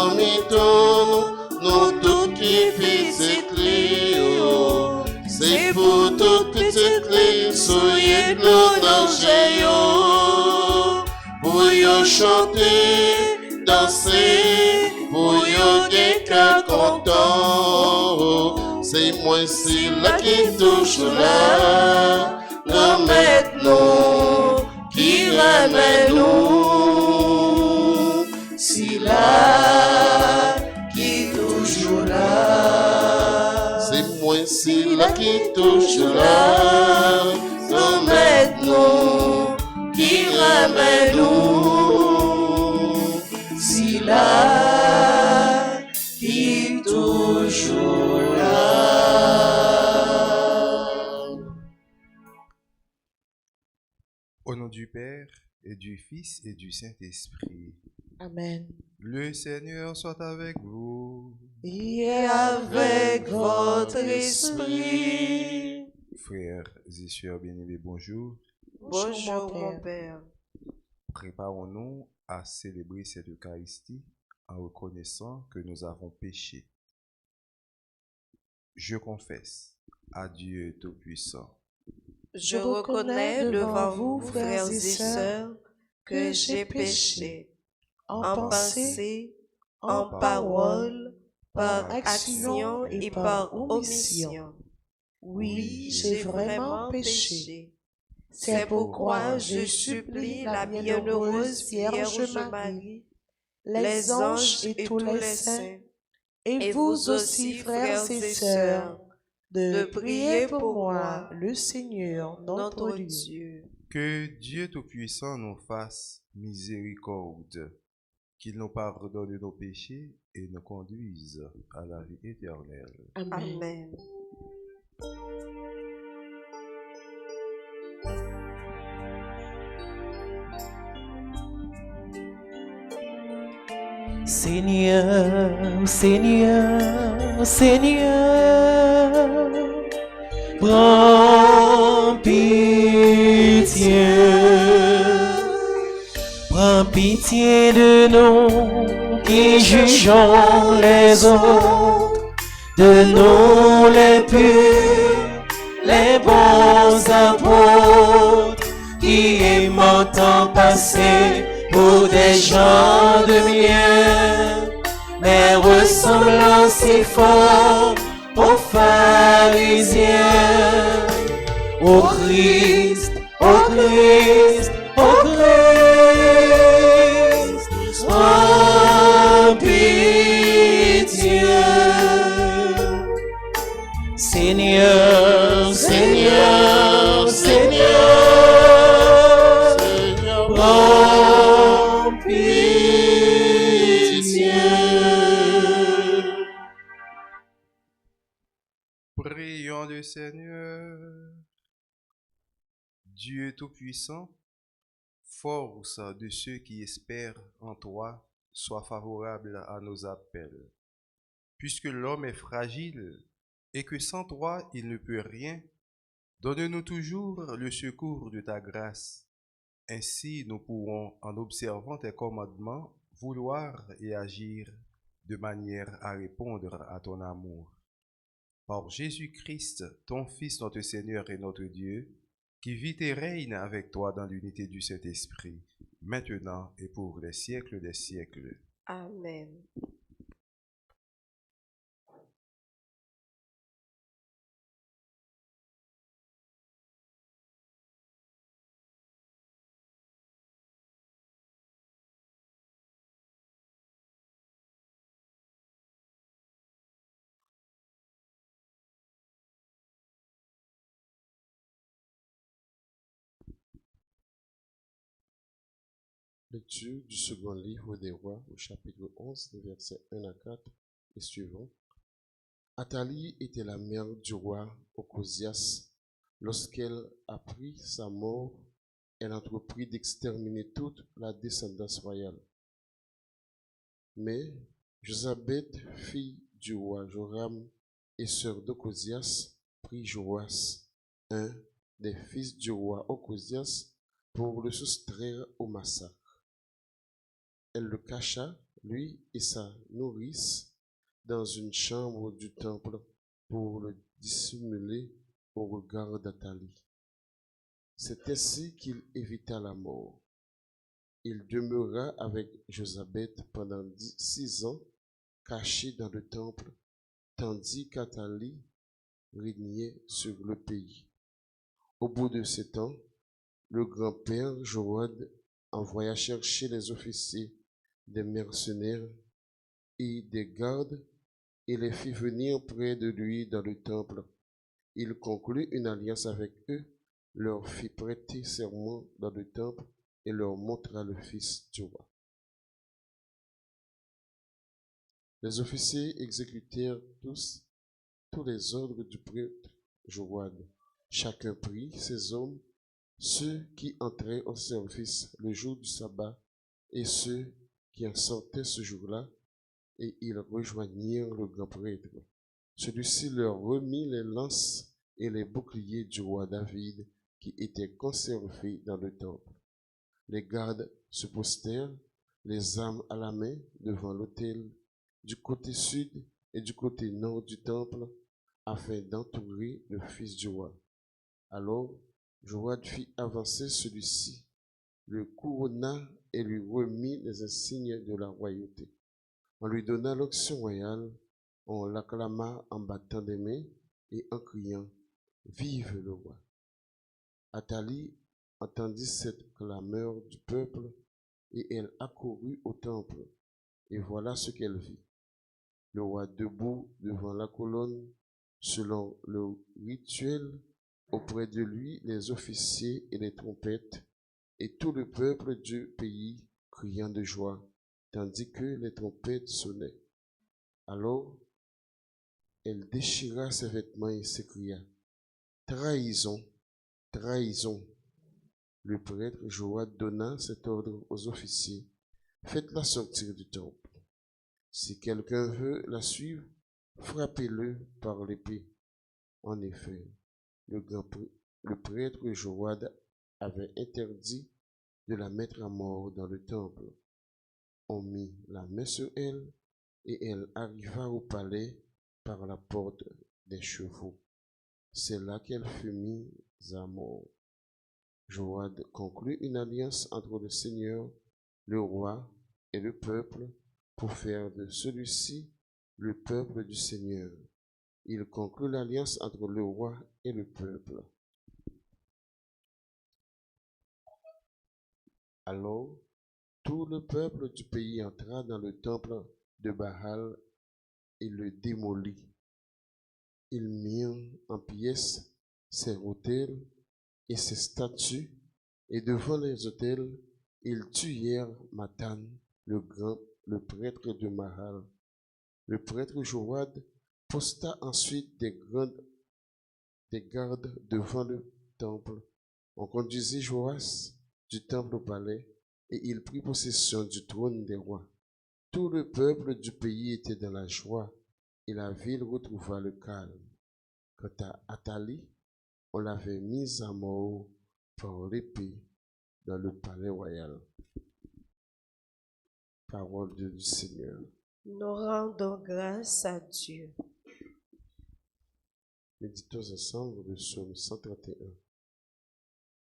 promettons nous tout qui petite Léo. C'est pour toute petite Léo, soyez nous danger. Pour yo chanter, danser, pour yo get cœur content. C'est moi si là qui touche là, remettre nous, qui remet nous. Si là qui toujours là, c'est moi si là qui touche là, remettre nous, qui remet nous. Si là qui toujours là. Au nom du Père, et du Fils, et du Saint-Esprit. Amen. Le Seigneur soit avec vous. Et avec votre esprit. Frères et sœurs bien-aimés, bonjour. Bonjour, mon Père. Préparons-nous à célébrer cette Eucharistie en reconnaissant que nous avons péché. Je confesse à Dieu Tout-Puissant. Je reconnais devant vous, frères et sœurs, que j'ai péché en pensée, en parole, par action et par omission. Oui, j'ai vraiment péché. C'est pourquoi je supplie la bienheureuse Vierge Marie, les anges et tous les saints, et vous aussi, frères et sœurs, de prier pour moi, le Seigneur, notre Dieu. Que Dieu Tout-Puissant nous fasse miséricorde, qu'il nous pardonne nos péchés et nous conduise à la vie éternelle. Amen. Seigneur, Seigneur, Seigneur, prends pitié de nous qui jugeons les autres, de nous les purs, les bons apôtres, qui aimons tant passer pour des gens de bien, mais ressemblant si fort aux pharisiens. Ô Christ, ô Christ, ô Christ, prends pitié. Seigneur, Seigneur, Seigneur, prends pitié. Prions le Seigneur. Dieu Tout-Puissant, force de ceux qui espèrent en toi, sois favorable à nos appels. Puisque l'homme est fragile et que sans toi il ne peut rien, donne-nous toujours le secours de ta grâce. Ainsi nous pourrons, en observant tes commandements, vouloir et agir de manière à répondre à ton amour. Par Jésus-Christ, ton Fils, notre Seigneur et notre Dieu, qui vit et règne avec toi dans l'unité du Saint-Esprit, maintenant et pour les siècles des siècles. Amen. Lecture du second livre des rois au chapitre 11, des versets 1 à 4 et suivants. Athalie était la mère du roi Ocosias. Lorsqu'elle apprit sa mort, elle entreprit d'exterminer toute la descendance royale. Mais Josabeth, fille du roi Joram et sœur d'Ocosias, prit Joas, un des fils du roi Ocosias, pour le soustraire au massacre. Elle le cacha lui et sa nourrice, dans une chambre du temple pour le dissimuler au regard d'Athalie. C'est ainsi qu'il évita la mort. Il demeura avec Josabeth pendant 6 ans, caché dans le temple, tandis qu'Athalie régnait sur le pays. Au bout de ce temps, le grand-père Joad envoya chercher les officiers des mercenaires et des gardes et les fit venir près de lui dans le temple. Il conclut une alliance avec eux, leur fit prêter serment dans le temple et leur montra le fils du roi. Les officiers exécutèrent tous les ordres du prêtre Joad. Chacun prit ses hommes, ceux qui entraient au service le jour du sabbat et ceux qui en sortaient ce jour-là, et ils rejoignirent le grand prêtre. Celui-ci leur remit les lances et les boucliers du roi David qui étaient conservés dans le temple. Les gardes se postèrent, les armes à la main, devant l'autel, du côté sud et du côté nord du temple, afin d'entourer le fils du roi. Alors, Joad fit avancer celui-ci, le couronna et lui remit les insignes de la royauté. On lui donna l'onction royale, on l'acclama en battant des mains et en criant « Vive le roi !» Athalie entendit cette clameur du peuple et elle accourut au temple. Et voilà ce qu'elle vit. Le roi debout devant la colonne, selon le rituel, auprès de lui les officiers et les trompettes, et tout le peuple du pays criant de joie, tandis que les trompettes sonnaient. Alors, elle déchira ses vêtements et s'écria « Trahison, trahison !» Le prêtre Joad donna cet ordre aux officiers « Faites-la sortir du temple. Si quelqu'un veut la suivre, frappez-le par l'épée. » En effet, le prêtre Joad avait interdit de la mettre à mort dans le temple. On mit la main sur elle et elle arriva au palais par la porte des chevaux. C'est là qu'elle fut mise à mort. Joad conclut une alliance entre le Seigneur, le roi et le peuple pour faire de celui-ci le peuple du Seigneur. Il conclut l'alliance entre le roi et le peuple. Alors, tout le peuple du pays entra dans le temple de Baal et le démolit. Ils mirent en pièces ses autels et ses statues, et devant les autels, ils tuèrent Mathan, le prêtre de Mahal. Le prêtre Joad posta ensuite des gardes devant le temple. On conduisit Joas du temple au palais, et il prit possession du trône des rois. Tout le peuple du pays était dans la joie, et la ville retrouva le calme. Quant à Athalie, on l'avait mise à mort par l'épée dans le palais royal. Parole du Seigneur. Nous rendons grâce à Dieu. Méditons ensemble le psaume 131.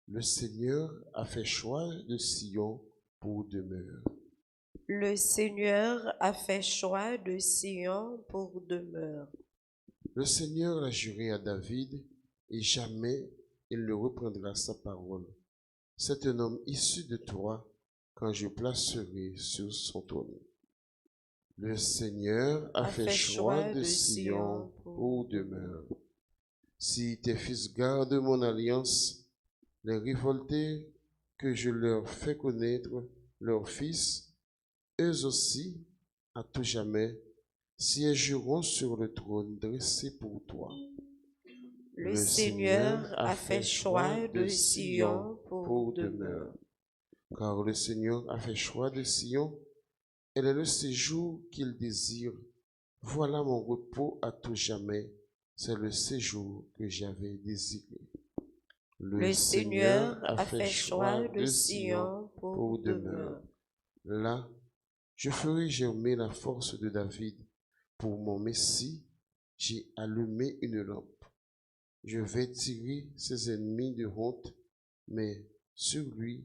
Le Seigneur a fait choix de Sion pour demeure. Le Seigneur a fait choix de Sion pour demeure. Le Seigneur a juré à David, et jamais il ne reprendra sa parole. C'est un homme issu de toi, quand je placerai sur son trône. Le Seigneur a fait choix de Sion pour demeure. Si tes fils gardent mon alliance, les révoltés que je leur fais connaître, leurs fils, eux aussi, à tout jamais, siégeront sur le trône dressé pour toi. Le Seigneur a fait choix de Sion pour demeure. Car le Seigneur a fait choix de Sion, elle est le séjour qu'il désire. Voilà mon repos à tout jamais, c'est le séjour que j'avais désiré. Le Seigneur a fait choix de Sion pour demeure. Là, Je ferai germer la force de David. Pour mon Messie, j'ai allumé une lampe. Je vais tirer ses ennemis de honte, mais sur lui,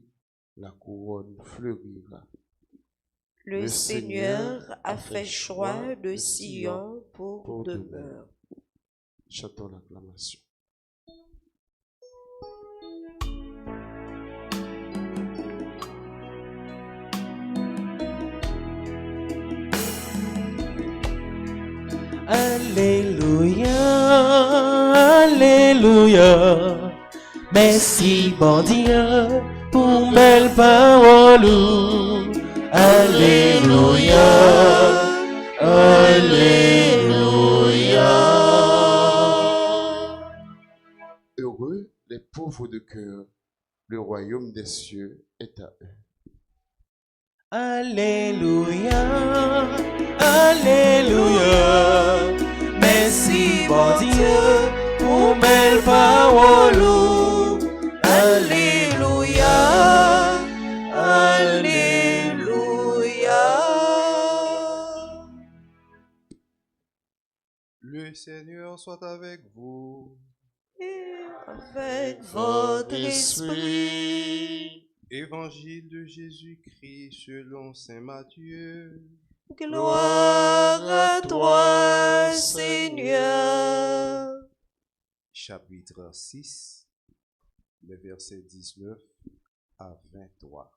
la couronne fleurira. Le Seigneur a fait choix de Sion pour demeure. Chantons l'acclamation. Alléluia, Alléluia. Merci, bon Dieu, pour belle parole. Alléluia, Alléluia. Heureux les pauvres de cœur, le royaume des cieux est à eux. Alléluia, Alléluia. Merci, bon Dieu, pour belle parole. Alléluia, Alléluia. Le Seigneur soit avec vous. Et avec votre esprit. Évangile de Jésus-Christ selon saint Matthieu. Gloire à toi, Seigneur. Chapitre 6, les versets 19 à 23.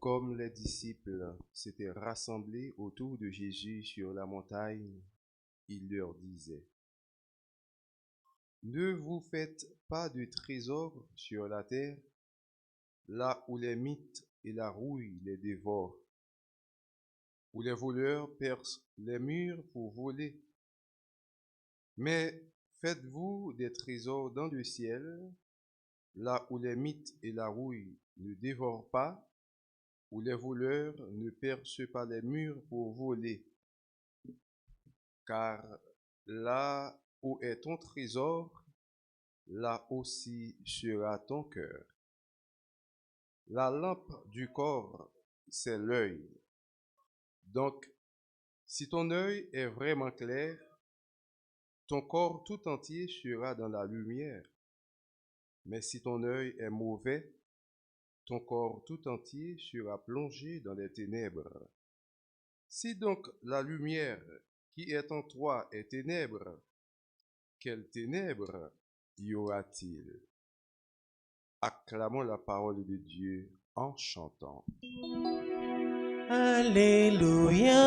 Comme les disciples s'étaient rassemblés autour de Jésus sur la montagne, il leur disait: Ne vous faites pas de trésor sur la terre, là où les mites et la rouille les dévorent, où les voleurs percent les murs pour voler. Mais faites-vous des trésors dans le ciel, là où les mites et la rouille ne dévorent pas, où les voleurs ne percent pas les murs pour voler. Car là où est ton trésor, là aussi sera ton cœur. La lampe du corps, c'est l'œil. Donc, si ton œil est vraiment clair, ton corps tout entier sera dans la lumière. Mais si ton œil est mauvais, ton corps tout entier sera plongé dans les ténèbres. Si donc la lumière qui est en toi est ténèbres, quelles ténèbres y aura-t-il? Acclamons la parole de Dieu en chantant. Alléluia,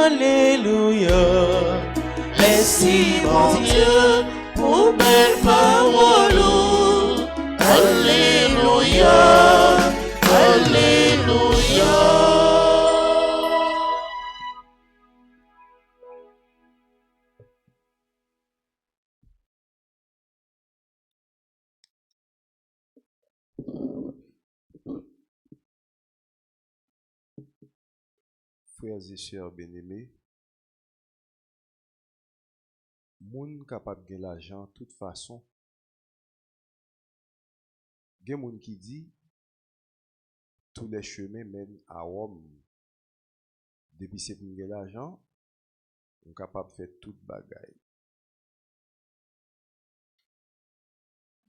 Alléluia. Merci, bon Dieu, pour belle parole. Alléluia, Alléluia. Frères et sœurs bien-aimés, moun capable de l'argent de toute façon. Gen moun qui dit tous les chemins mènent à Rome. Depuis c'est pour gagner l'argent, on est capable de faire toute bagaille.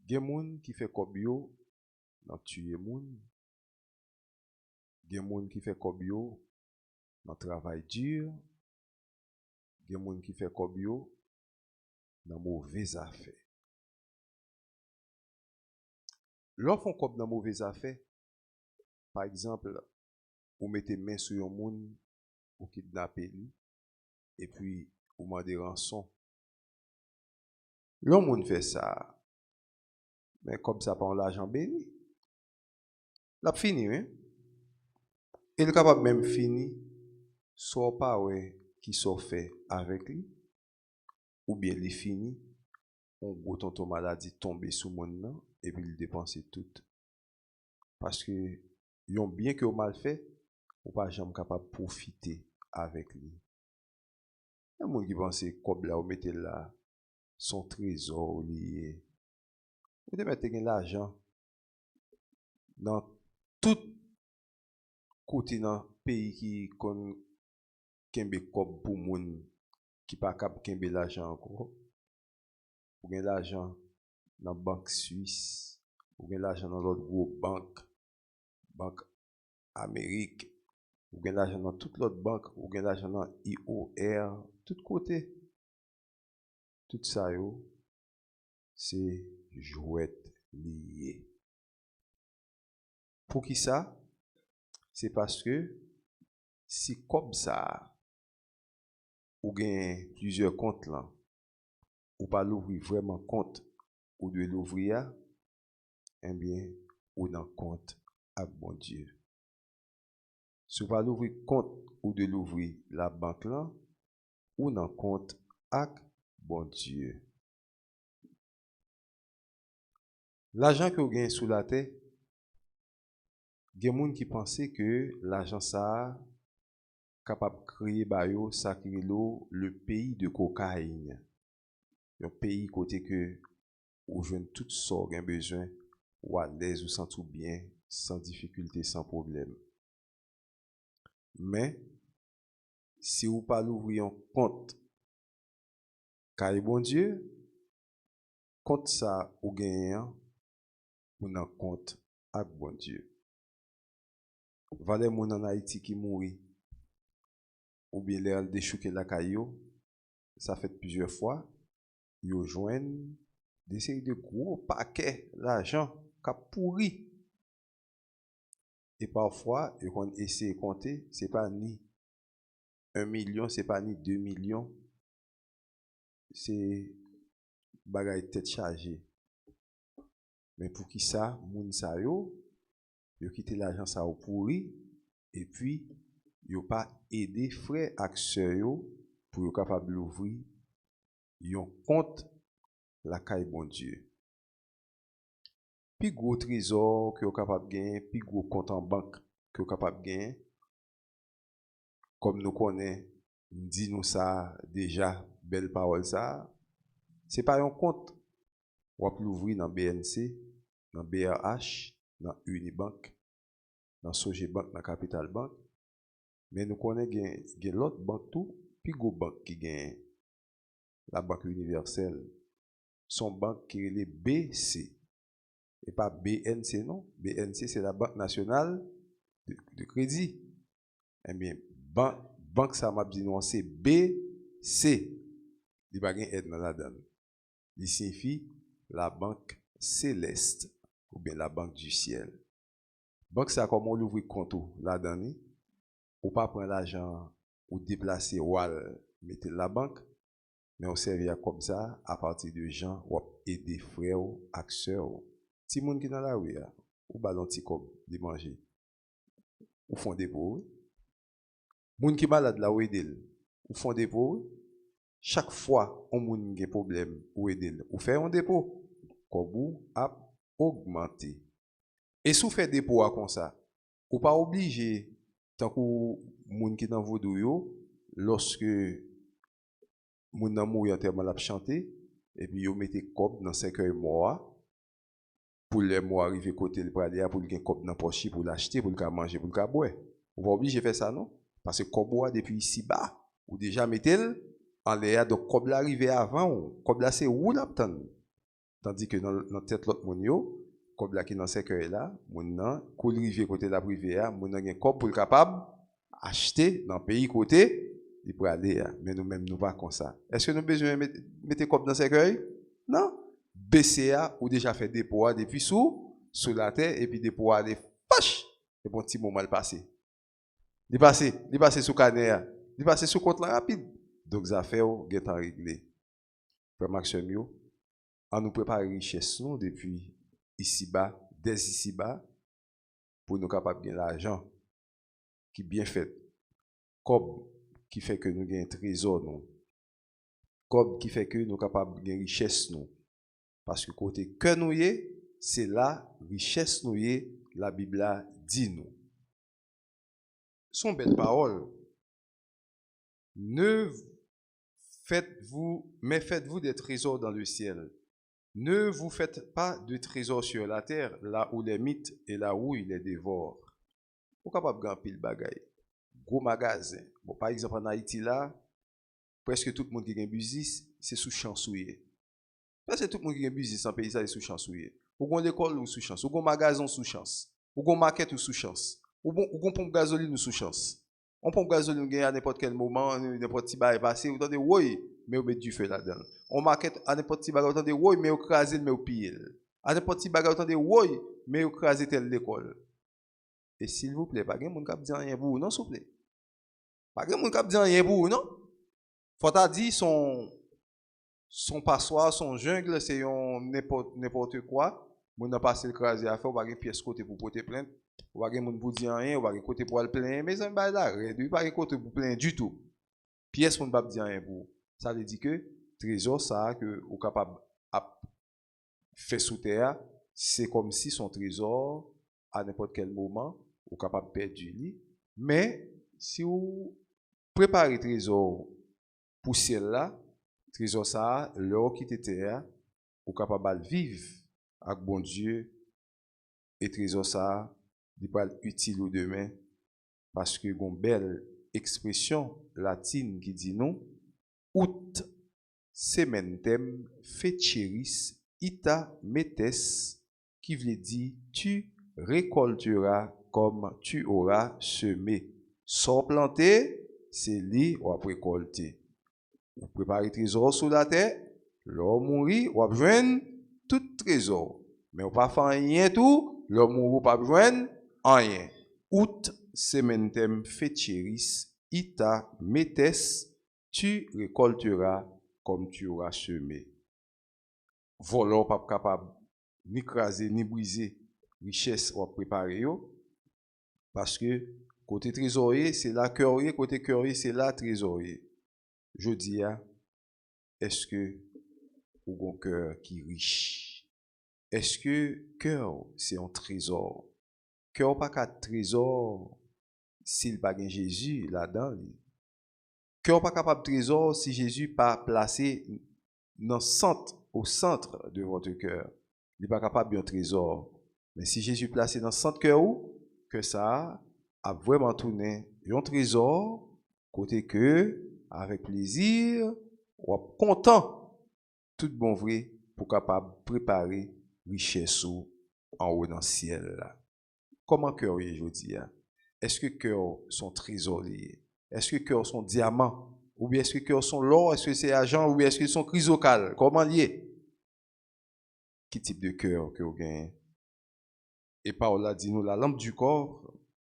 Gen moun qui fait kobyo dans tuer moun. Gen moun qui fait kobyo dans travail dur. Gen moun qui fait kobyo dans mauvaises affaires. Lorsqu'on kob dans mauvaises affaires, par exemple, ou mettez main sur un moun, ou kidnapper lui, et puis ou mandez rançon. L'homme moun fait ça, mais comme ça prend l'argent béni, l'a fini, hein? Il est capable même fini, soit pas ouais qui soit fait avec lui, ou bien il fini, on gros tonton maladie tomber sous mon nom, et puis il dépense tout. Parce que yon bien que mal fait, ou pas jamais capable de profiter avec lui. Il y a des gens qui pensent comme là, ou mettez là son trésor lié. Vous devez mettre l'argent dans toute côté dans pays qui kon kembe kob pour moun qui pas cap kembe l'argent encore. Ou gen l'argent dans banque suisse, ou gen l'argent dans l'autre gros banque Amérique, ou gen l'argent dans toute l'autre banque, ou gen l'argent dans IOR, tout côté. Tout ça yo, c'est jouet lié. Pour qui ça? C'est parce que si comme ça, ou gen plusieurs comptes là, ou pas l'ouvrir vraiment compte, ou de l'ouvrir, eh bien, ou dans compte à bon Dieu. Si vous pas l'ouvrir compte ou de l'ouvrir la banque là, ou dans compte à bon Dieu. L'argent que vous gagnez sous la terre, il y a des gens qui pensent que l'argent ça capable de créer le pays de cocaïne. Un pays côté que où jeune toutes sortes ont besoin ou à l'aise ou sans tout bien, sans difficulté, sans problème. Mais si vous pas l'ouvrir un compte car bon Dieu, compte ça ou gagnant ou nan compte avec bon Dieu. Valè moun en Haïti qui mourit ou bien l'air déchouqué la caillou, ça fait plusieurs fois, yo joignent des séries de gros paquets l'argent qu'a pourri. Et parfois, ils vont essayer de compter, c'est pas ni 1 million, c'est pas ni 2 millions, c'est bagay tête chargée. Mais pour qui ça, moun sa yo quitté l'argent ça au pourri et puis yo pas aider frère ak sœur yo pour yo capable d'ouvrir yon compte la caille bon Dieu. Puis gros trésor que yo capable gagner, puis gros compte en banque que yo capable gagner. Comme nous connaissons, dit nous ça déjà, belle parole ça. C'est pas un compte. On peut l'ouvrir dans BNC, dans BRH, dans Unibank, dans Sogebank, dans Capital Bank. Mais nous connaissons l'autre banque tout, puis go banque qui gagne la banque universelle. Son banque qui est les BC. Et pas BNC non. BNC c'est la Banque nationale de crédit. Eh bien, banque ça m'a dit non, c'est BC. Il va gagner aide dans la donne. Il signifie la banque céleste ou bien la banque du ciel. Banque ça comme on l'ouvre compte là dedans ou pas prendre l'argent ou déplacer ou mettre la banque mais on servir comme ça à partir de gens ou aider frères ou sœurs. Si moun qui dans la rue ou ballon petit comme de manger ou font des pauvres. Moun qui malade là ou aider ou font des pauvres. Chaque fois on moun gen problème ou aider ou faire un dépôt comme a augmenté. Et si vous faites des dépôt comme ça, ou pas obligé tant que moun qui dans vodou yo lorsque moun nan mourir tellement l'a chanter et puis yo mettez cob dans cercueil mort pour les mois arriver côté le pralia pour gen cob dans poche pour l'acheter pour le manger pour le boire. Ou pas obligé faire ça non parce que cob depuis ici bas ou déjà mettez en l'air donc cob l'arriver avant cob là c'est où l'attendre. Tandis que dans tête l'autre moun yo cob là qui dans cercueil là moun nan coul river côté la privée moun nan gen cob pour le capable acheter dans pays côté il pour aller mais nous même nous pas comme ça. Est-ce que nous besoin mettre cob dans cercueil? Non. BCA ou déjà fait dépôt depuis sous la terre et puis dépôt aller fâche et bon petit moment le passé. Il passé sous canner, il passé sous compte là rapide. Donc les affaires get en réglé. Frère Maxime on nous prépare richesse nous depuis ici bas, dès ici bas pour nous capable gagner l'argent qui bien fait. Comme qui fait que nous gagnons trésor nous. Comme qui fait que nous capable gagner richesse nous. Parce que côté que nous y c'est la richesse nous y la Bible dit nous. Son belle parole. Faites-vous des trésors dans le ciel. Ne vous faites pas de trésors sur la terre, là où les mythes et la houille les dévorent. Ou capable de gagner pile bagay. Gros magasin. Bon, par exemple, en Haïti là, presque tout le monde qui a un business, c'est sous chansouillé. Presque tout le monde qui a un business en pays, ça, c'est sous chansouillé. Ou gon l'école ou sous chance. Ou gon magasin sous chance. Ou gon market ou sous chance. Ou gon pompe gasoline ou sous chance. On pompe gasoline gagne à n'importe quel moment, n'importe qui bail passé, vous entendez, oui, mais vous mettez du feu là-dedans. On market à n'importe qui bail, vous entendez, oui, mais vous crasez, mais vous pillez. À n'importe qui bail, vous entendez, oui, mais vous crasez telle l'école. Et s'il vous plaît, pas de monde qui dit rien pour vous, non, s'il vous plaît. Pas de monde qui dit rien pour vous, non. Faut t'a dit son passoire, son jungle, c'est n'importe quoi. Moun n'a passé le crasé à faire, ou pas de pièce côté pour porter plainte. Ou pas de monde pour dire rien, ou pas de côté pour le plaindre, mais ça ne va pas de côté pour plaindre du tout. Pièce pour ne pas dire rien pour. Ça veut dire que trésor ça que ou capable à faire sous terre, c'est comme si son trésor à n'importe quel moment ou capable de perdre du lit. Mais si vous préparez trésor pour celle-là, trésor ça, l'or qui était terre, ou capable de vivre avec bon Dieu, et trésor ça, il va être utile au demain, parce que une belle expression latine qui dit non, ut sementem feceris ita metes, qui veut dire tu récolteras comme tu auras semé. Sans planter, c'est lui ou à récolter. Vous préparez trésor sous la terre, l'homme mourit, ou à joindre tout trésor. Mais on pas faire rien tout, l'homme mourit pas joindre rien. Ut sementem feceris ita metes, tu récolteras comme tu auras semé. Volant pas capable ni craser ni briser richesse ou préparer parce que côté trésorier c'est là cœurier, côté cœurier c'est là trésorier. Je dis est-ce que vous avez un cœur qui est riche? Est-ce que cœur c'est un trésor? Cœur pas qu'un trésor s'il pas gain Jésus là-dedans. Cœur pas capable de trésor si Jésus pas placé dans au centre de votre cœur. Il n'est pas capable d'un trésor. Mais si Jésus placé dans le centre cœur, que ça a vraiment tourné un trésor, côté que, avec plaisir, ou content, tout bon vrai, pour capable préparer richesse en haut dans le ciel. Comment cœur est aujourd'hui? Est-ce que cœur sont trésoriers? Est-ce que cœur sont diamants? Ou bien est-ce que cœur sont l'or? Est-ce que c'est argent? Ou bien est-ce que sont chrysocales? Comment lié? Quel type de cœur que vous gagnez? Et Paul dit nous, la lampe du corps,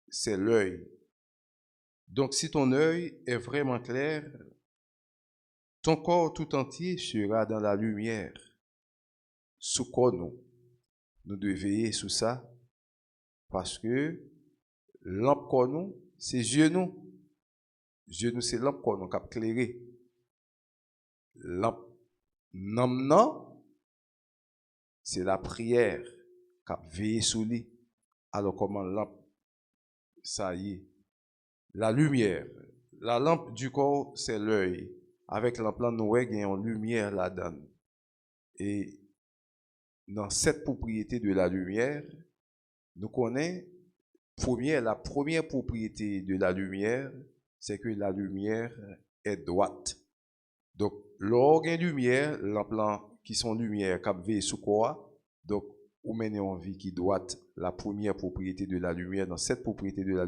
c'est l'œil. Donc si ton œil est vraiment clair, ton corps tout entier sera dans la lumière. Sous quoi nous devons veiller sur ça, parce que lampe qu'on nous, c'est yeux nous. Yeux nous, c'est lampe qu'on nous qui a éclairé. Lampe non, c'est la prière qui a veillé sur lui. Alors comment lampe, ça y est, la lumière. La lampe du corps, c'est l'œil. Avec lampe là, nous avons une lumière là-dedans. Et dans cette propriété de la lumière, nous connaissons la première propriété de la lumière, c'est que la lumière est droite. Donc, l'organe lumière, lampe qui sont lumière, qui veillent sous quoi, donc, ou menez en vie qui droite, la première propriété de la lumière, dans cette propriété de la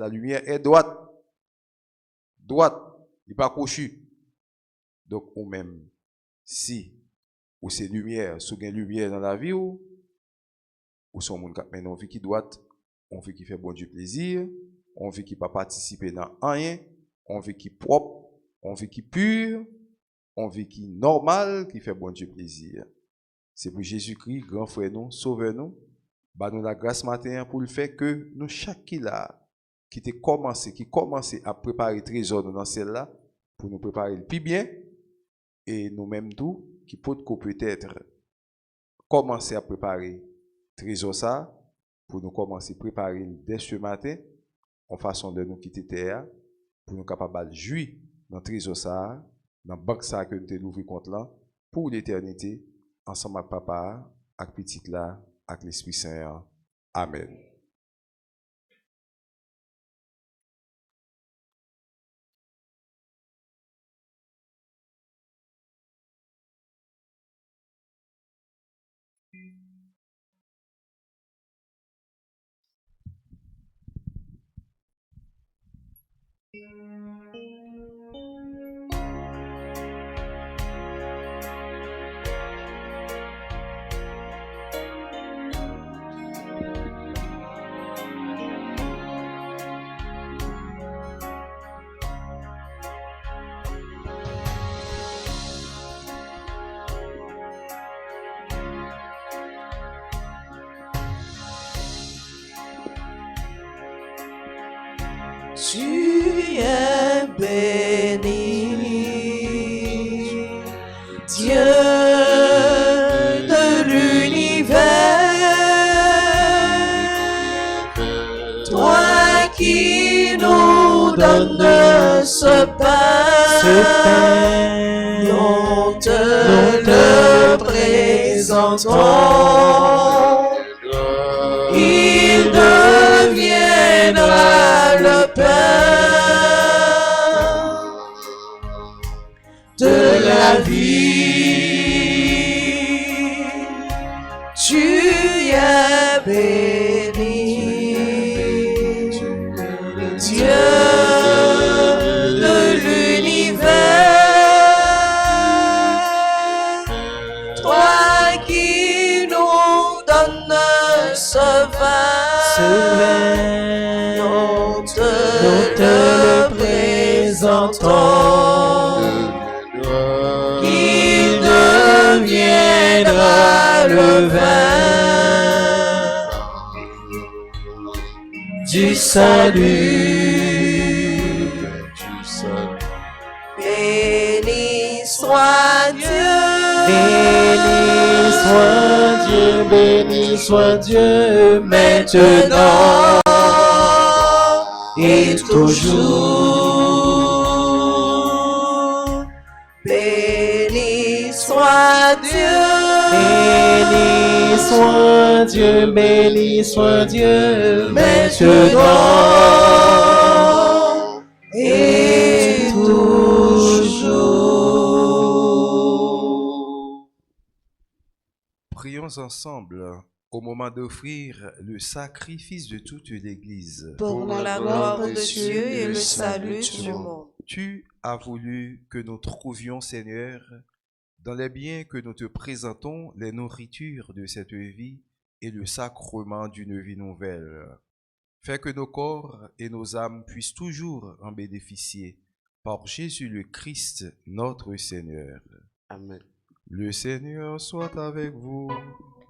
lumière est droite. Droite, il n'est pas crochu. Donc, ou même, si, ou c'est lumière, sous une lumière dans la vie, ou son monde qui mène en vie qui droite, on veut qui fait bon Dieu plaisir, on veut qui pas participer dans rien, on veut qui propre, on veut qui pur, on veut qui normal, qui fait bon Dieu plaisir. C'est pour Jésus-Christ, grand frère nous, sauveur nous, bah nous la grâce matin pour le fait que nous chaque qui commençait à préparer trésor dans celle-là, pour nous préparer le plus bien, et nous-mêmes tout, qui peut-être commencer à préparer trésor ça, pour nous commencer à préparer dès ce matin, en façon de nous quitter terre, pour nous capables de jouir dans trésor ça, dans banque ça que nous avons ouvert compte là, pour l'éternité, ensemble avec papa, avec petit là, avec l'Esprit Saint. Amen. Tu es béni, Dieu de l'univers, toi qui nous donnes ce pain, nous te le présentons, il deviendra le pain de la vie. Tu es béni, Dieu de l'univers, toi qui nous donnes ce vin, nous te le présentons, il deviendra le vin du salut. Béni soit Dieu, béni soit Dieu, maintenant et toujours. Béni soit Dieu, béni soit Dieu, maintenant et toujours. Prions ensemble au moment d'offrir le sacrifice de toute l'Église. Pour la gloire de Dieu et le salut du monde. Tu as voulu que nous trouvions, Seigneur, dans les biens que nous te présentons, les nourritures de cette vie et le sacrement d'une vie nouvelle. Fais que nos corps et nos âmes puissent toujours en bénéficier par Jésus le Christ, notre Seigneur. Amen. Le Seigneur soit avec vous.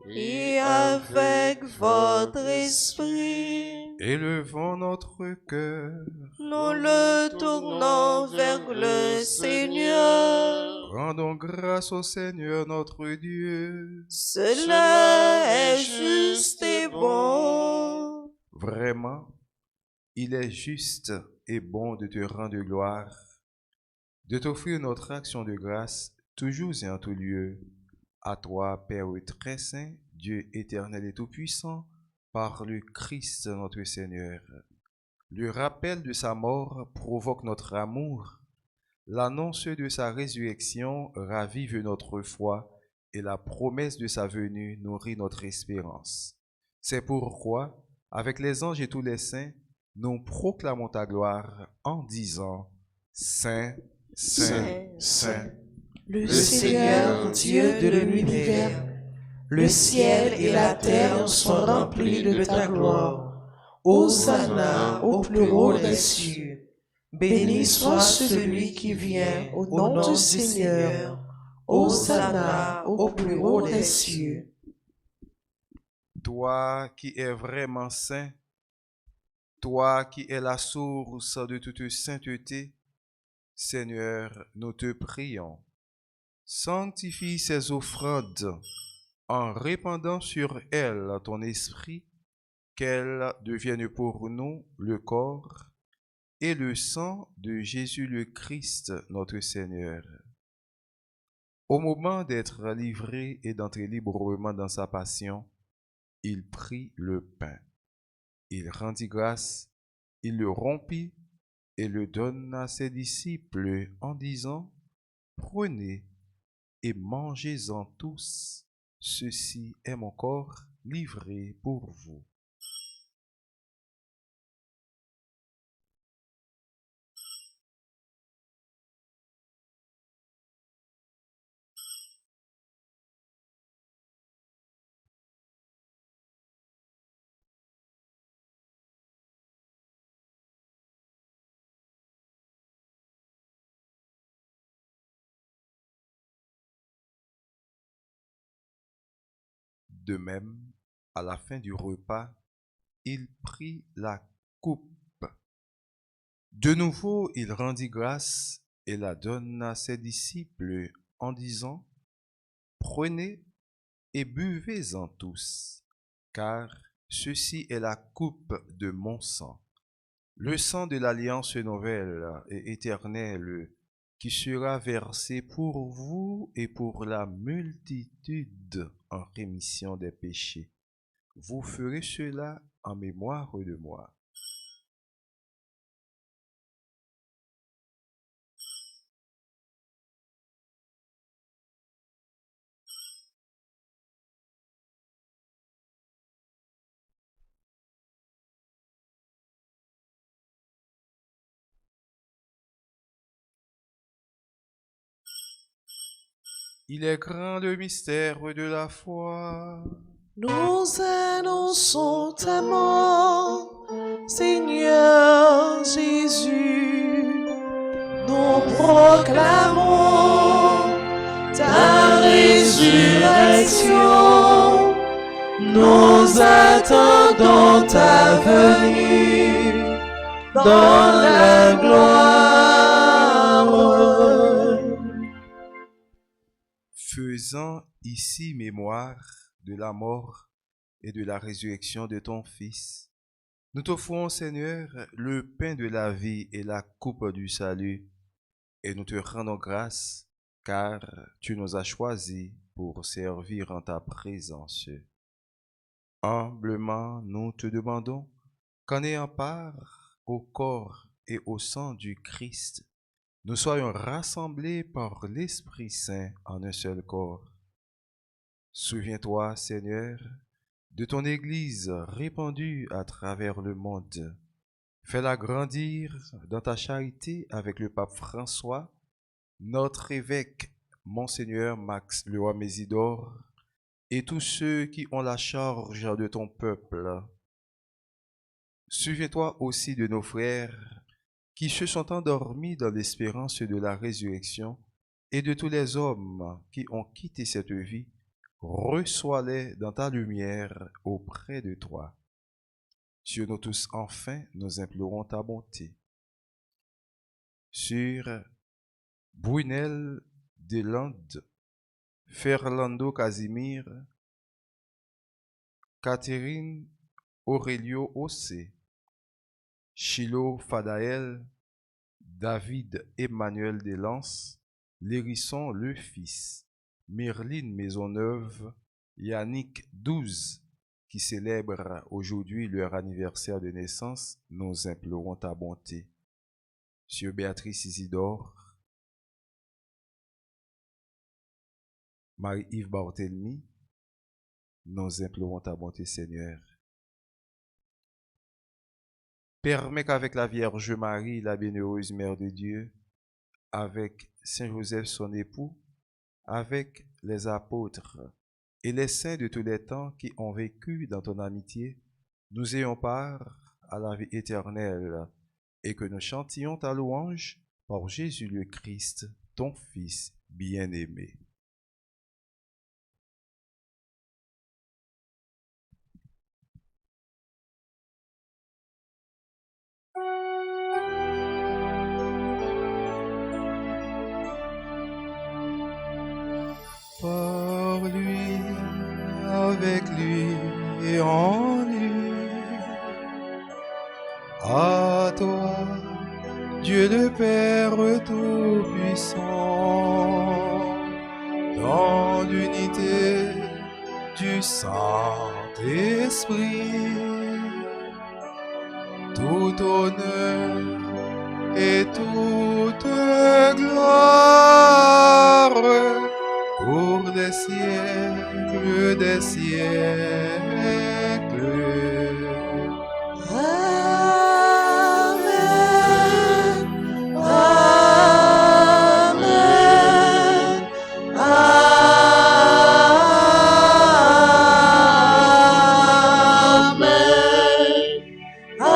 Et avec votre esprit, Élevons notre cœur. nous le tournons vers le Seigneur. Rendons grâce au Seigneur notre Dieu. Cela est juste et bon. Vraiment, il est juste et bon de te rendre gloire, de t'offrir notre action de grâce, toujours et en tout lieu. À toi, Père très saint, Dieu éternel et tout-puissant, par le Christ notre Seigneur. Le rappel de sa mort provoque notre amour. L'annonce de sa résurrection ravive notre foi et la promesse de sa venue nourrit notre espérance. C'est pourquoi, avec les anges et tous les saints, nous proclamons ta gloire en disant « Saint, Saint, Saint ». Le Seigneur, Dieu de l'univers, le ciel et la terre sont remplis de ta gloire. Hosanna au plus haut des cieux. Béni soit celui qui vient au nom du Seigneur. Hosanna au plus haut des cieux. Toi qui es vraiment saint, toi qui es la source de toute sainteté, Seigneur, nous te prions. Sanctifie ces offrandes en répandant sur elles ton esprit, qu'elles deviennent pour nous le corps et le sang de Jésus le Christ, notre Seigneur. Au moment d'être livré et d'entrer librement dans sa passion, il prit le pain. Il rendit grâce, il le rompit et le donna à ses disciples en disant « Prenez et mangez-en tous, ceci est mon corps livré pour vous. » . De même, à la fin du repas, il prit la coupe. De nouveau, il rendit grâce et la donna à ses disciples en disant, prenez et buvez-en tous, car ceci est la coupe de mon sang, le sang de l'alliance nouvelle et éternelle, qui sera versé pour vous et pour la multitude en rémission des péchés. Vous ferez cela en mémoire de moi. Il est grand le mystère de la foi. Nous annonçons ta mort, Seigneur Jésus. Nous proclamons ta résurrection. Nous attendons ta venue dans la gloire. Faisant ici mémoire de la mort et de la résurrection de ton Fils, nous t'offrons, Seigneur, le pain de la vie et la coupe du salut, et nous te rendons grâce, car tu nous as choisis pour servir en ta présence. Humblement, nous te demandons qu'en ayant part au corps et au sang du Christ, nous soyons rassemblés par l'Esprit Saint en un seul corps. Souviens-toi, Seigneur, de ton Église répandue à travers le monde. Fais-la grandir dans ta charité avec le pape François, notre évêque, Monseigneur Max Leroy Mésidor, et tous ceux qui ont la charge de ton peuple. Souviens-toi aussi de nos frères qui se sont endormis dans l'espérance de la résurrection, et de tous les hommes qui ont quitté cette vie. Reçois-les dans ta lumière auprès de toi. Sur nous tous, enfin, nous implorons ta bonté. Sur Brunel Deslandes, Fernando Casimir, Catherine Aurelio Ossé, Chilo Fadael, David Emmanuel Delance, Lérisson le Fils, Myrline Maisonneuve, Yannick 12, qui célèbrent aujourd'hui leur anniversaire de naissance, nous implorons ta bonté. Sur Béatrice Isidore, Marie-Yves Barthélemy, nous implorons ta bonté, Seigneur. Permets qu'avec la Vierge Marie, la bienheureuse Mère de Dieu, avec Saint Joseph son époux, avec les apôtres et les saints de tous les temps qui ont vécu dans ton amitié, nous ayons part à la vie éternelle et que nous chantions ta louange par Jésus le Christ, ton Fils bien-aimé. Par lui, avec lui et en lui, à toi, Dieu le Père Tout-Puissant, dans l'unité du Saint-Esprit, tout honneur et toute gloire pour les siècles des siècles. Amen. Amen. Amen. Amen. Amen.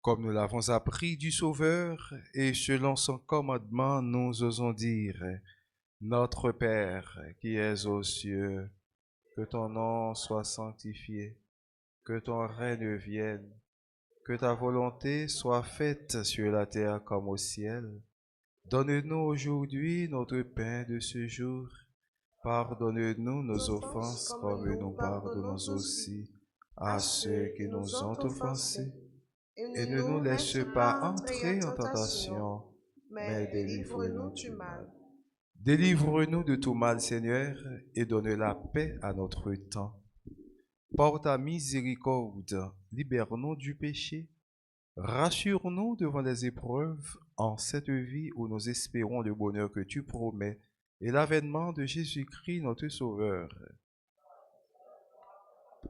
Comme nous l'avons appris du Sauveur, et selon son commandement, nous osons dire, Notre Père qui es aux cieux, que ton nom soit sanctifié, que ton règne vienne, que ta volonté soit faite sur la terre comme au ciel. Donne-nous aujourd'hui notre pain de ce jour. Pardonne-nous nos offenses comme nous pardonnons aussi à ceux qui nous ont offensés. Et ne nous laisse pas entrer en tentation, mais délivre-nous du mal. Délivre-nous de tout mal, Seigneur, et donne la paix à notre temps. Par ta miséricorde, libère-nous du péché. Rassure-nous devant les épreuves en cette vie où nous espérons le bonheur que tu promets et l'avènement de Jésus-Christ, notre Sauveur.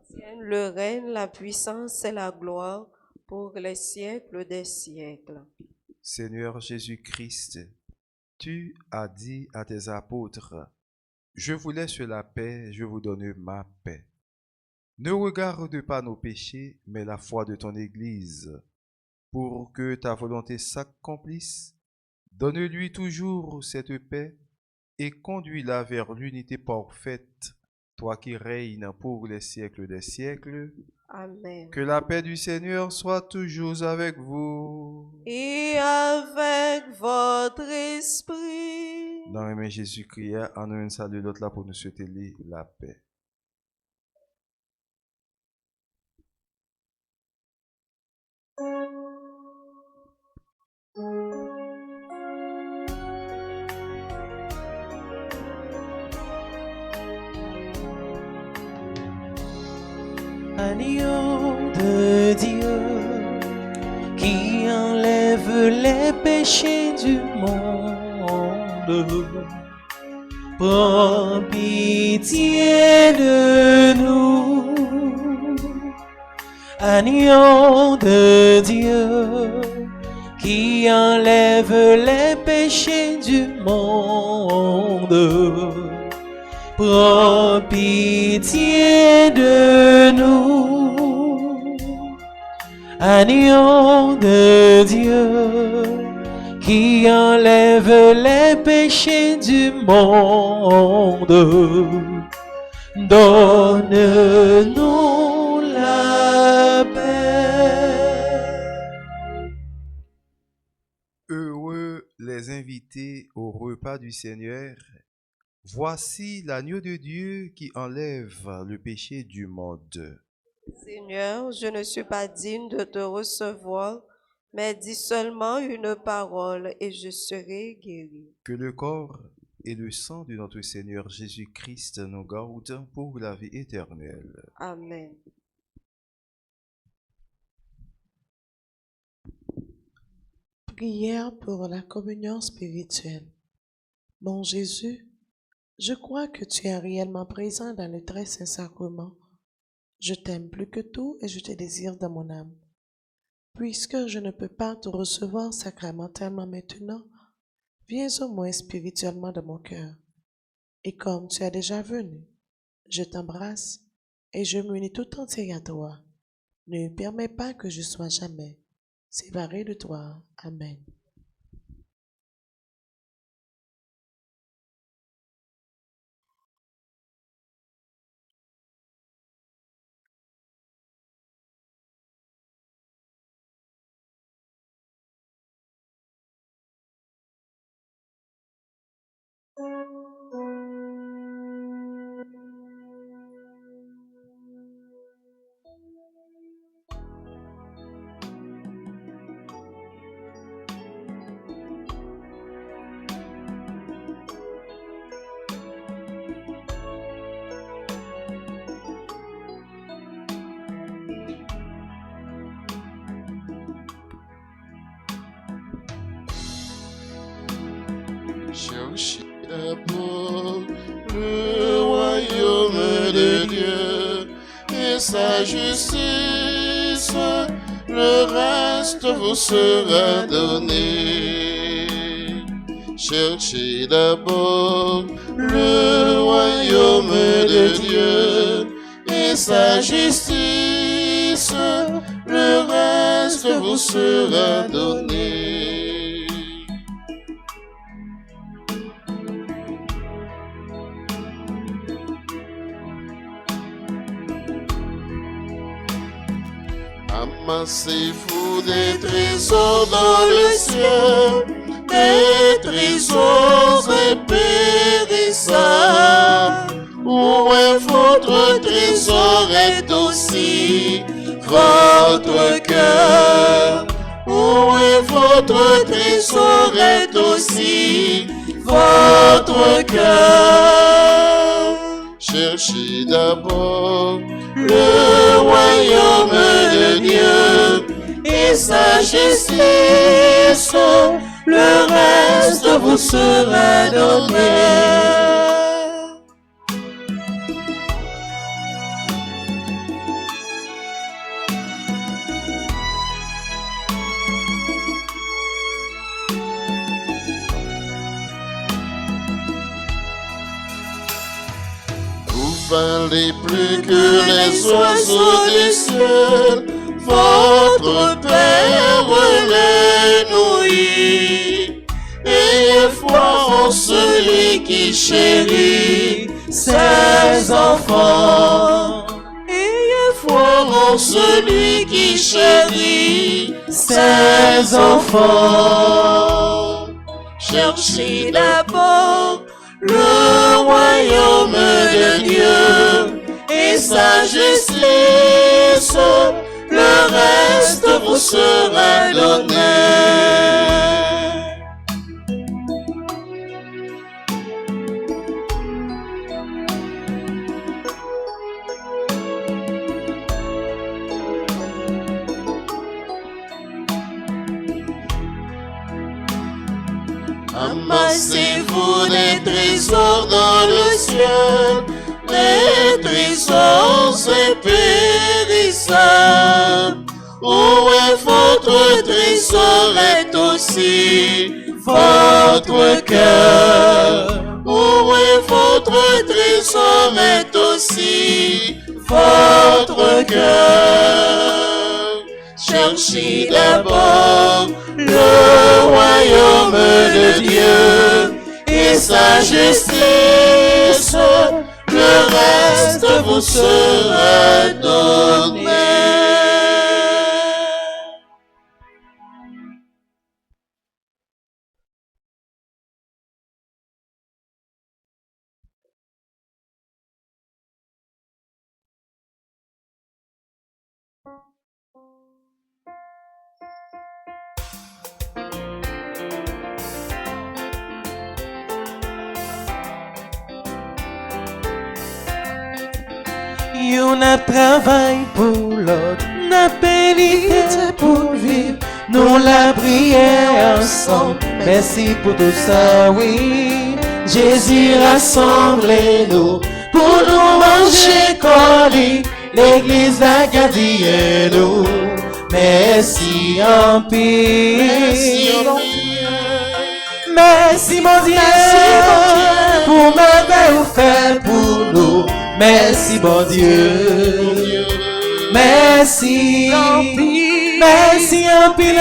Tienne le règne, la puissance et la gloire pour les siècles des siècles. Seigneur Jésus-Christ, tu as dit à tes apôtres, « Je vous laisse la paix, je vous donne ma paix. » Ne regarde pas nos péchés, mais la foi de ton Église. Pour que ta volonté s'accomplisse, donne-lui toujours cette paix et conduis-la vers l'unité parfaite, toi qui règnes pour les siècles des siècles. Amen. Que la paix du Seigneur soit toujours avec vous. Et avec votre esprit. Dans le nom de Jésus-Christ, en nous salut l'autre là pour nous souhaiter la paix. Agneau de Dieu qui enlève les péchés du monde, prends pitié de nous. Agneau de Dieu qui enlève les péchés du monde, prends pitié de nous. Agneau de Dieu qui enlève les péchés du monde, donne-nous la paix. Heureux les invités au repas du Seigneur. Voici l'agneau de Dieu qui enlève le péché du monde. Seigneur, je ne suis pas digne de te recevoir, mais dis seulement une parole et je serai guéri. Que le corps et le sang de notre Seigneur Jésus-Christ nous gardent pour la vie éternelle. Amen. Prière pour la communion spirituelle. Bon Jésus, je crois que tu es réellement présent dans le très saint sacrement. Je t'aime plus que tout et je te désire dans mon âme. Puisque je ne peux pas te recevoir sacramentalement maintenant, viens au moins spirituellement dans mon cœur. Et comme tu es déjà venu, je t'embrasse et je m'unis tout entier à toi. Ne permets pas que je sois jamais séparé de toi. Amen. Cherchez d'abord le royaume de Dieu et sa justice, le reste vous sera donné. Cherchez d'abord le royaume de Dieu et sa justice, le reste vous vous sera donné. Amassez-vous des trésors dans le ciel, des trésors impérissables, où est votre trésor est aussi votre cœur. Où est votre trésor est aussi votre cœur. Cherchez d'abord le royaume de Dieu et sa justice, le reste vous sera donné. Vous valez plus que les oiseaux du ciel, votre Père les nourrit. Ayez foi en celui qui chérit ses enfants. Ayez foi en celui qui chérit ses enfants. Cherchez d'abord le royaume de Dieu et sa justice, le reste vous sera donné. Amassez-vous des trésors dans le ciel, des trésors impérissables. Où est votre trésor est aussi votre cœur. Où est votre trésor est aussi votre cœur. Cherchez d'abord le royaume de Dieu et sa justice, le reste vous sera donné. Yon a travail pour l'autre, n'a pénité pour vivre. Nous la prière ensemble, merci pour tout ça, oui. Jésus rassemblez-nous pour nous manger colis. L'église a gardé nous, merci en paix. Merci mon Dieu, pour m'avoir offert pour nous. Merci bon Dieu, merci, merci en pile,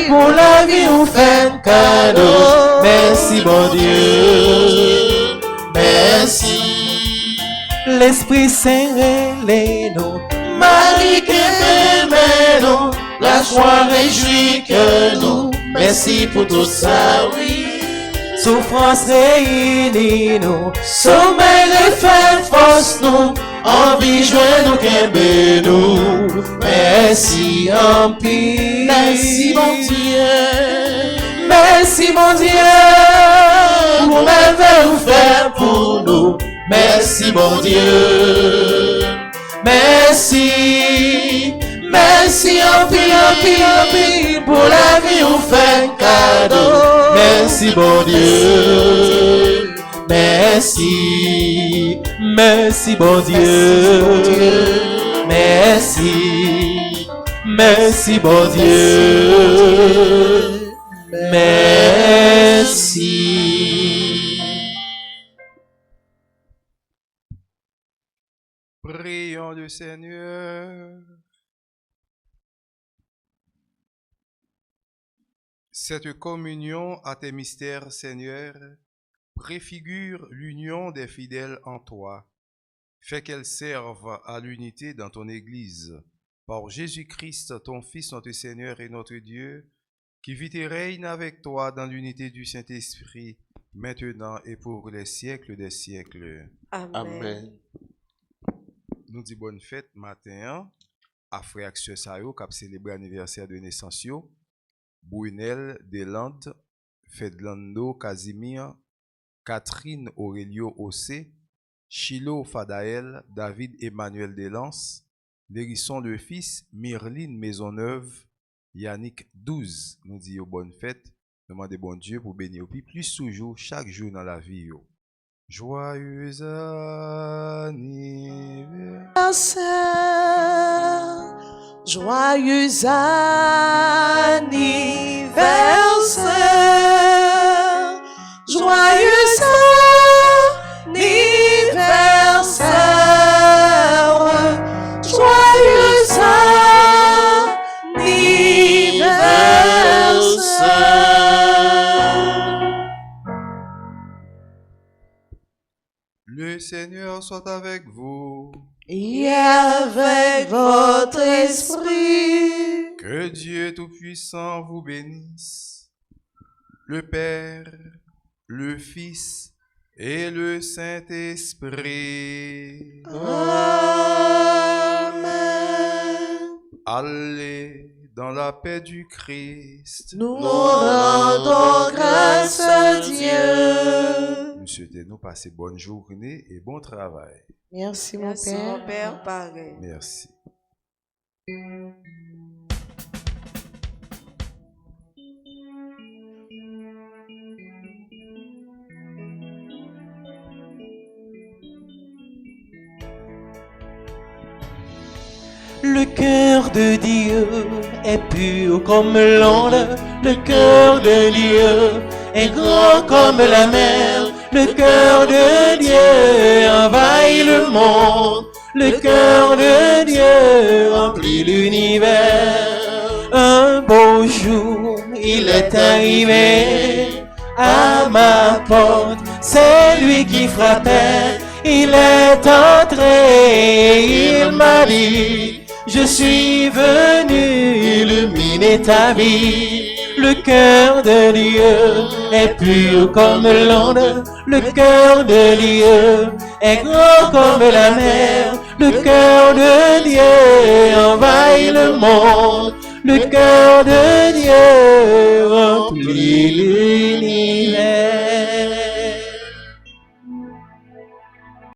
pour la vie on fait un cadeau. Merci bon Dieu, merci. L'Esprit Saint relève-nous, Marie qui aime-nous, la joie réjouit que nous. Merci pour tout ça, oui. Souffrance réunie nous, sommeil de faire force nous, envie joie nous qu'aimer nous. Merci en pile, merci mon Dieu, merci mon Dieu, pour m'avoir offert pour nous. Merci mon Dieu, merci, merci en pile, pour la vie on fait un cadeau. Merci bon Dieu, merci, merci bon Dieu, merci, merci bon Dieu, merci. Prions le Seigneur. Cette communion à tes mystères, Seigneur, préfigure l'union des fidèles en toi. Fais qu'elle serve à l'unité dans ton Église. Par Jésus-Christ, ton Fils, notre Seigneur et notre Dieu, qui vit et règne avec toi dans l'unité du Saint-Esprit, maintenant et pour les siècles des siècles. Amen. Amen. Nous disons bonne fête matin à frère Axel Sayo qui a célébré l'anniversaire de naissance. Brunel Delante, Fedlando Casimir, Catherine Aurelio Ossé, Chilo Fadael, David Emmanuel Delance, Lérisson le fils, Myrline Maisonneuve, Yannick 12. Nous disons bonne fête. Demandez bon Dieu pour bénir puis plus toujours chaque jour dans la vie. Joyeux anniversaire. Joyeux anniversaire. Joyeux anniversaire. Joyeux anniversaire. Le Seigneur soit avec vous. Et avec votre esprit. Que Dieu Tout-Puissant vous bénisse, le Père, le Fils et le Saint-Esprit. Amen. Allez dans la paix du Christ. Nous rendons grâce à Dieu. Nous souhaitons passer bonne journée et bon travail. Merci mon Merci, Père. mon Père, pareil. Merci. Le cœur de Dieu est pur comme l'onde, le cœur de Dieu est grand comme la mer, le cœur de Dieu envahit le monde, le cœur de Dieu remplit l'univers. Un beau jour, il est arrivé à ma porte, c'est lui qui frappait, il est entré, il m'a dit: je suis venu illuminer ta vie. Le cœur de Dieu est pur comme l'onde, le cœur de Dieu est grand comme la mer, le cœur de Dieu envahit le monde, le cœur de Dieu remplit